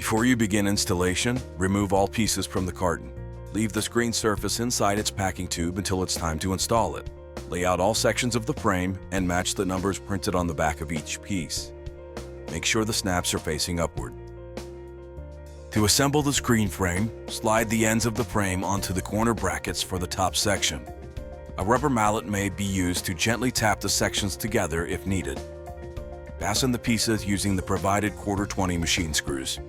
Before you begin installation, remove all pieces from the carton. Leave the screen surface inside its packing tube until it's time to install it. Lay out all sections of the frame and match the numbers printed on the back of each piece. Make sure the snaps are facing upward. To assemble the screen frame, slide the ends of the frame onto the corner brackets for the top section. A rubber mallet may be used to gently tap the sections together if needed. Fasten the pieces using the provided 1/4-20 machine screws.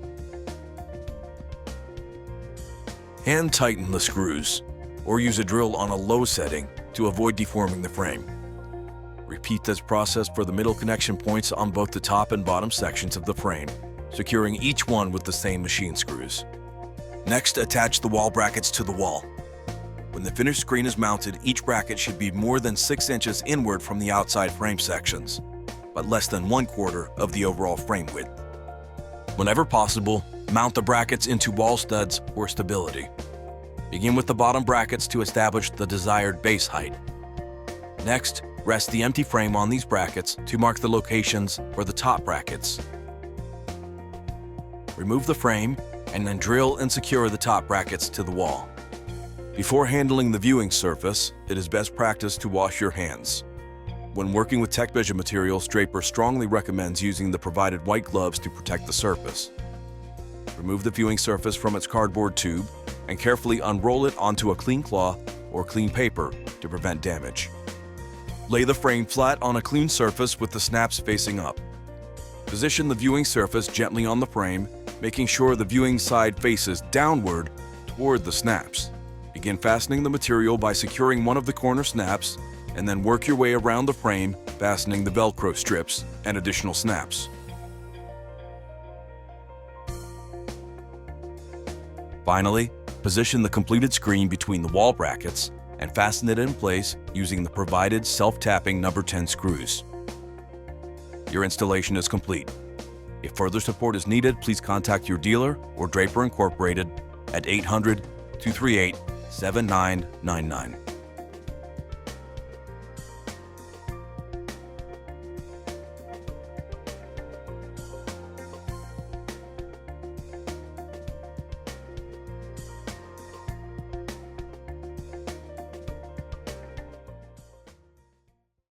Hand tighten the screws, or use a drill on a low setting to avoid deforming the frame. Repeat this process for the middle connection points on both the top and bottom sections of the frame, securing each one with the same machine screws. Next, attach the wall brackets to the wall. When the finished screen is mounted, each bracket should be more than 6 inches inward from the outside frame sections, but less than 1/4 of the overall frame width. Whenever possible, mount the brackets into wall studs for stability. Begin with the bottom brackets to establish the desired base height. Next, rest the empty frame on these brackets to mark the locations for the top brackets. Remove the frame and then drill and secure the top brackets to the wall. Before handling the viewing surface, it is best practice to wash your hands. When working with TecVision materials, Draper strongly recommends using the provided white gloves to protect the surface. Remove the viewing surface from its cardboard tube and carefully unroll it onto a clean cloth or clean paper to prevent damage. Lay the frame flat on a clean surface with the snaps facing up. Position the viewing surface gently on the frame, making sure the viewing side faces downward toward the snaps. Begin fastening the material by securing one of the corner snaps and then work your way around the frame, fastening the Velcro strips and additional snaps. Finally, position the completed screen between the wall brackets and fasten it in place using the provided self-tapping number 10 screws. Your installation is complete. If further support is needed, please contact your dealer or Draper Incorporated at 800-238-7999.